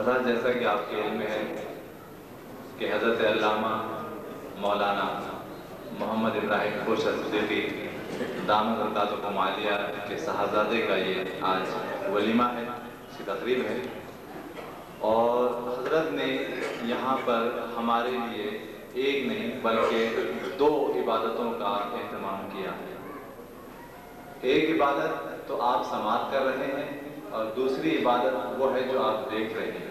حضرت جیسا کہ آپ کے علم میں ہے کہ حضرت علامہ مولانا محمد ابراہیم خوشا صدیقی دامت برکاتہم عالیہ کے صاحبزادے کا یہ آج ولیمہ ہے، اس کی تقریب ہے، اور حضرت نے یہاں پر ہمارے لیے ایک نہیں بلکہ 2 عبادتوں کا اہتمام کیا ہے۔ ایک عبادت تو آپ سماعت کر رہے ہیں اور دوسری عبادت وہ ہے جو آپ دیکھ رہے ہیں،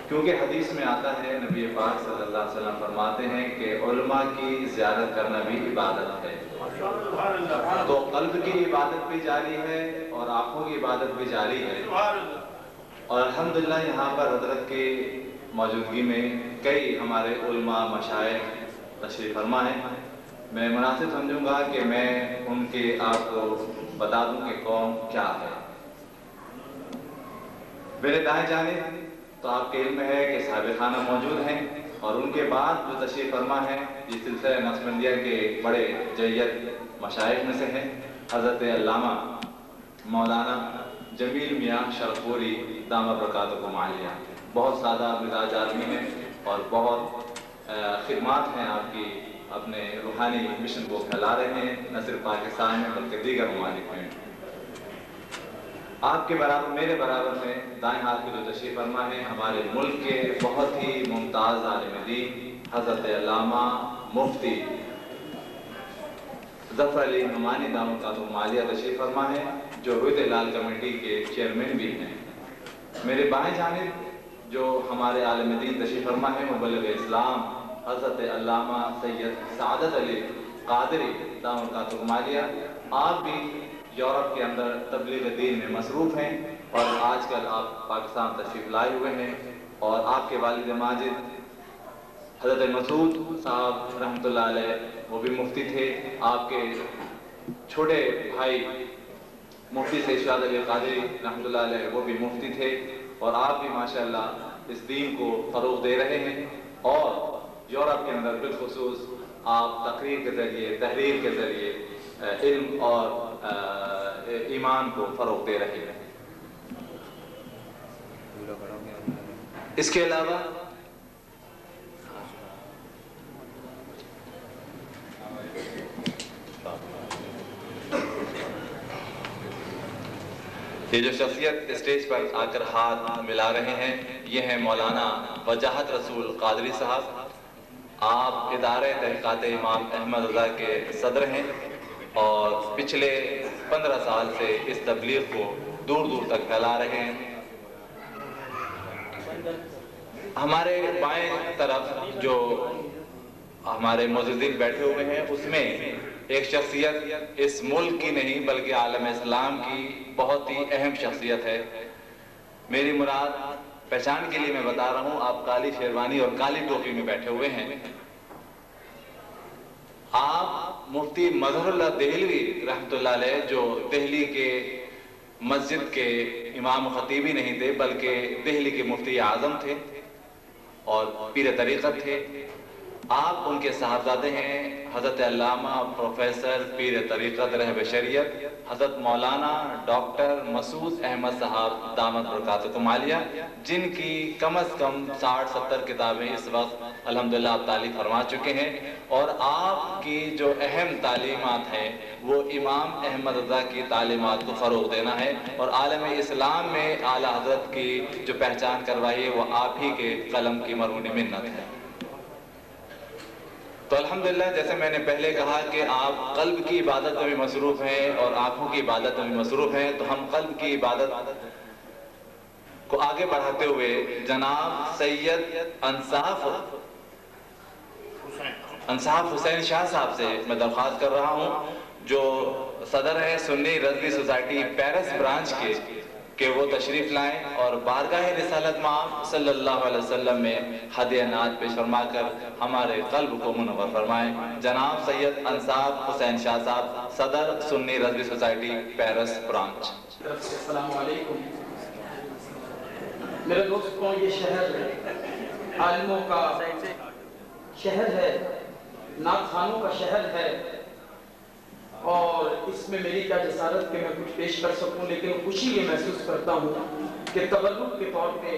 کیونکہ حدیث میں آتا ہے، نبی پاک صلی اللہ علیہ وسلم فرماتے ہیں کہ علماء کی زیارت کرنا بھی عبادت ہے۔ تو قلب کی عبادت بھی جاری ہے اور آنکھوں کی عبادت بھی جاری ہے، اور الحمدللہ یہاں پر حضرت کی موجودگی میں کئی ہمارے علماء مشائخ تشریف فرما ہیں۔ میں مناسب سمجھوں گا کہ میں ان کے آپ کو بتا دوں کہ کون کیا ہے۔ میرے دائیں جانب تو آپ کے علم میں ہے کہ صاحب خانہ موجود ہیں، اور ان کے بعد جو تشریف فرما ہے یہ سلسلہ نقشبندیہ کے بڑے جیت مشائخ میں سے ہیں، حضرت علامہ مولانا جمیل میاں شرفوری دامت برکاتہم عالیہ۔ بہت سادہ مزاج آدمی ہیں اور بہت خدمات ہیں آپ کی، اپنے روحانی مشن کو پھیلا رہے ہیں، نہ صرف پاکستان میں بلکہ دیگر ممالک میں۔ آپ کے برابر، میرے برابر میں دائیں ہاتھ کے جو تشریف فرما ہیں ہمارے ملک کے بہت ہی ممتاز عالم دین حضرت علامہ مفتی ظفر علی نعمانی دامت برکاتہم عالیہ تشریف فرما ہے، جو حویت ہلال کمیٹی کے چیئرمین بھی ہیں۔ میرے بائیں جانب جو ہمارے عالم دین تشریف فرما ہے مبلغ اسلام حضرت علامہ سید سعادت علی قادری دامت برکاتہم عالیہ، آپ بھی یورپ کے اندر تبلیغ دین میں مصروف ہیں، اور آج کل آپ پاکستان تشریف لائے ہوئے ہیں، اور آپ کے والد ماجد حضرت مسعود صاحب رحمۃ اللہ علیہ وہ بھی مفتی تھے، آپ کے چھوٹے بھائی مفتی سید شہاد علی قادری رحمۃ اللہ علیہ وہ بھی مفتی تھے، اور آپ بھی ماشاءاللہ اس دین کو فروغ دے رہے ہیں، اور یورپ کے اندر بالخصوص آپ تقریر کے ذریعے، تحریر کے ذریعے علم اور ایمان کو فروغ دے رہے ہیں۔ اس کے علاوہ یہ جو شخصیت اسٹیج پر آ کر ہاتھ ملا رہے ہیں یہ ہیں مولانا وجاہت رسول قادری صاحب۔ آپ ادارے تحقیقات امام احمد رضا کے صدر ہیں، اور پچھلے 15 سال سے اس تبلیغ کو دور دور تک پھیلا رہے ہیں۔ ہمارے بائیں طرف جو ہمارے معززین بیٹھے ہوئے ہیں اس میں ایک شخصیت اس ملک کی نہیں بلکہ عالم اسلام کی بہت ہی اہم شخصیت ہے۔ میری مراد پہچان کے لیے میں بتا رہا ہوں، آپ کالی شیروانی اور کالی ٹوپی میں بیٹھے ہوئے ہیں۔ آپ مفتی مظہر اللہ دہلوی رحمۃ اللہ علیہ، جو دہلی کے مسجد کے امام خطیبی نہیں تھے بلکہ دہلی کے مفتی اعظم تھے اور پیر طریقت تھے، آپ ان کے صاحبزادے ہیں حضرت علامہ پروفیسر پیر طریقت رہب شریعت حضرت مولانا ڈاکٹر مسعود احمد صاحب دامت برکاتہم عالیہ، جن کی کم از کم 60-70 کتابیں اس وقت الحمدللہ آپ تعلیم فرما چکے ہیں، اور آپ کی جو اہم تعلیمات ہیں وہ امام احمد رضا کی تعلیمات کو فروغ دینا ہے، اور عالم اسلام میں اعلیٰ حضرت کی جو پہچان کروائی ہے وہ آپ ہی کے قلم کی مرہون منت ہے۔ تو الحمدللہ جیسے میں نے پہلے کہا کہ آپ قلب کی عبادت میں بھی مصروف ہیں اور آنکھوں کی عبادت میں بھی مصروف ہیں، تو ہم قلب کی عبادت کو آگے بڑھاتے ہوئے جناب سید انصاف حسین شاہ صاحب سے میں درخواست کر رہا ہوں، جو صدر ہیں سنی رضوی سوسائٹی پیرس برانچ کے، کہ وہ تشریف لائیں اور بارگاہ رسالت مآب صلی اللہ علیہ وسلم میں ہدیہ نعت پیش فرما کر ہمارے قلب کو منور فرمائیں۔ جناب سید انصاف حسین شاہ صاحب، صدر سنی رضوی سوسائٹی پیرس برانچ۔ السلام علیکم میرے دوستوں، یہ شہر عالموں کا شہر ہے، نعت خوانوں کا شہر ہے، اور اس میں میری کیا جسارت کہ میں کچھ پیش کر سکوں، لیکن خوشی یہ محسوس کرتا ہوں کہ تبرک کے طور پہ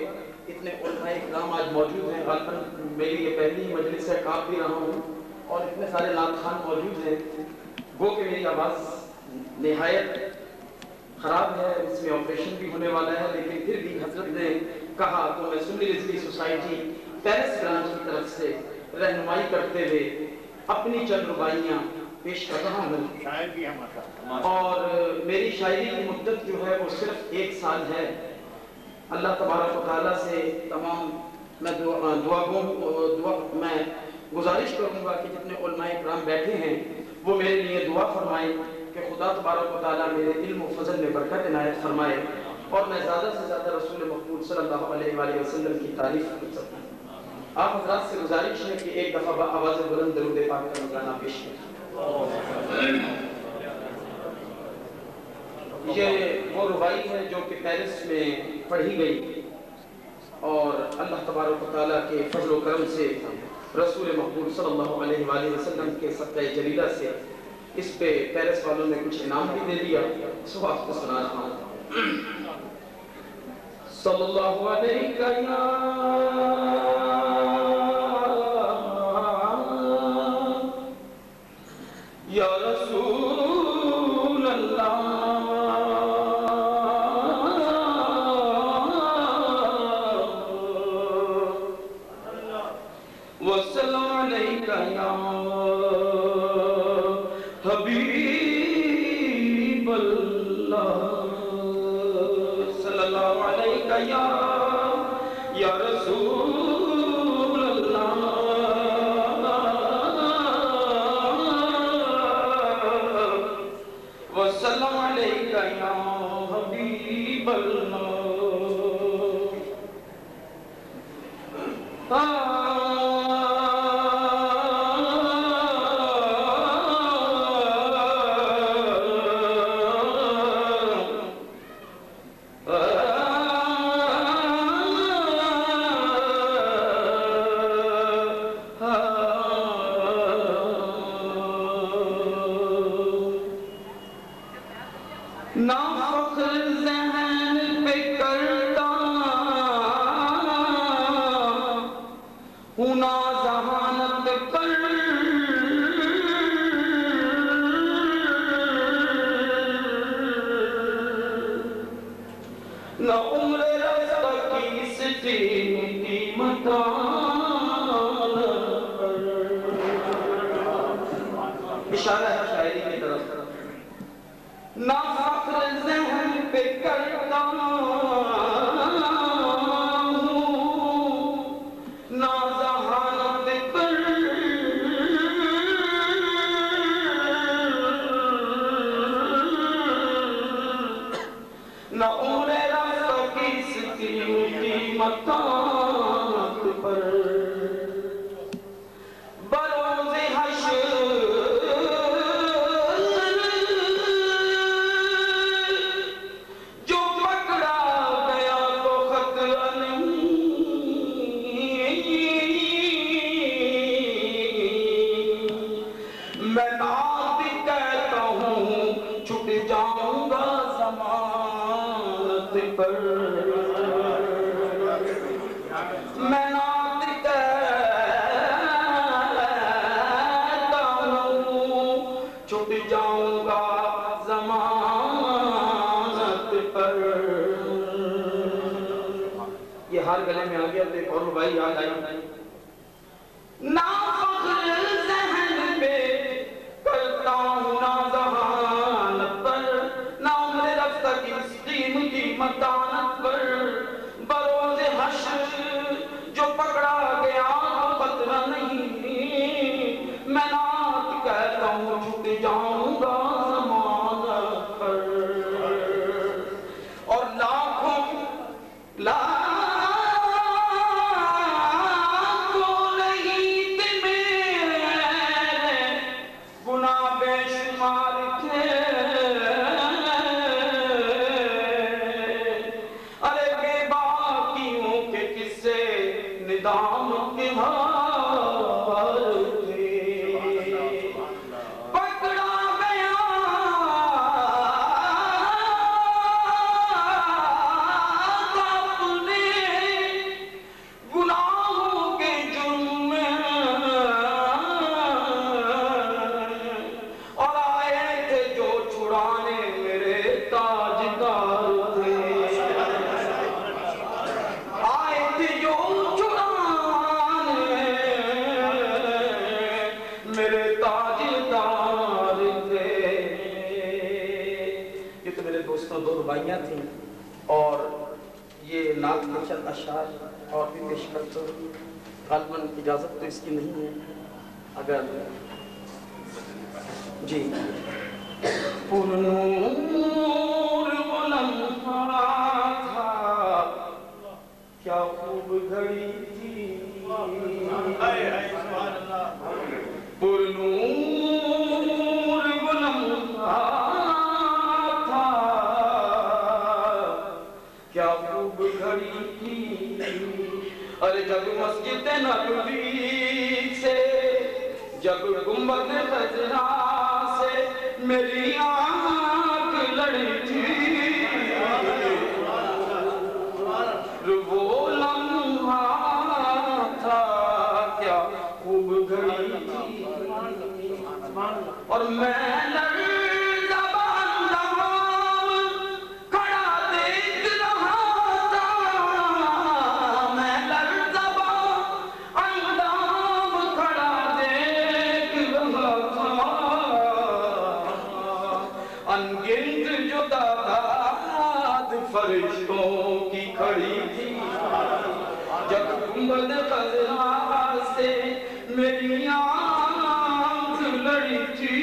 اتنے علماء اکرام آج موجود ہیں. غالباً میری یہ پہلی ہی مجلس ہے، کام بھی رہا ہوں اور اتنے سارے نعت خوان موجود ہیں. وہ کہ میری آواز نہایت خراب ہے، اس میں آپریشن بھی ہونے والا ہے، لیکن پھر بھی حضرت نے کہا تو میں سنی رضوی سوسائٹی پیرس برانچ کی طرف سے رہنمائی کرتے ہوئے اپنی چند رباعیاں پیش کر رہا ہوں. اور میری شاعری کی مدت جو ہے وہ صرف 1 سال ہے. اللہ تبارک و تعالیٰ سے تمام میں میں گزارش کروں گا کہ جتنے علماء اکرام بیٹھے ہیں وہ میرے لیے دعا فرمائیں کہ خدا تبارک و تعالیٰ میرے علم و فضل میں برکت عنایت فرمائے اور میں زیادہ سے زیادہ رسول مقبول صلی اللہ علیہ وآلہ وسلم کی تعریف کر سکوں. آپ حضرات سے گزارش ہے کہ ایک دفعہ آواز بلند درود پاک کا نذرانہ پیش کریں. یہ وہ رباعی ہے جو کہ پیرس میں پڑھی گئی اور اللہ تبارک و تعالیٰ کے فضل و کرم سے رسول مقبول صلی اللہ علیہ وآلہ وسلم کے صدقہ جلیلہ سے اس پہ پیرس والوں نے کچھ انعام بھی دے دیا. سو آپ کو سنا رہا ہوں. صلی اللہ علیہ یا رسول اللہ وسلم علیکہ یا حبیب اللہ صلی اللہ علیہ یا رسول اللہ وسلم علیہ یا حبیب اللہ. اشارہ ہے شاعری کی طرف. نہ فخر ذہن پہ کرتا ہوں نہ ذہانت پر نہ عمر رفتہ کس کی مکانت پر بروز حشر گلے میں آ گیا تو ایک اور رباعی یاد آئی. نہ فخر ذہن پہ کرتا ہوں نہ ذہانت پر نہ عمر رفتہ کی مسکین کی متانت پر بروز حشر جو پکڑا گیا خطرہ نہیں میں نعت کہتا ہوں چھٹ جاؤں گا ضمانت پر اور لاکھوں اور یہ نعت کے چند اشعار اور بھی پیش کرتا ہوں. غالباً اجازت تو اس کی نہیں ہے. اگر جی پرنور وہ لمحہ تھا کیا خوب گھڑی تھی پرنور وہ لمحہ تھا کیا خوب گھڑی تھی. ارے جب مسجد نبوی سے جب گنبد خضرا سے میری آنکھ لڑی تھی وہ لمحہ تھا کیا خوب گھڑی تھی. اور میں فرشتوں کی کھڑی تھی جب گنبد خضرا سے میری آنکھ لڑی تھی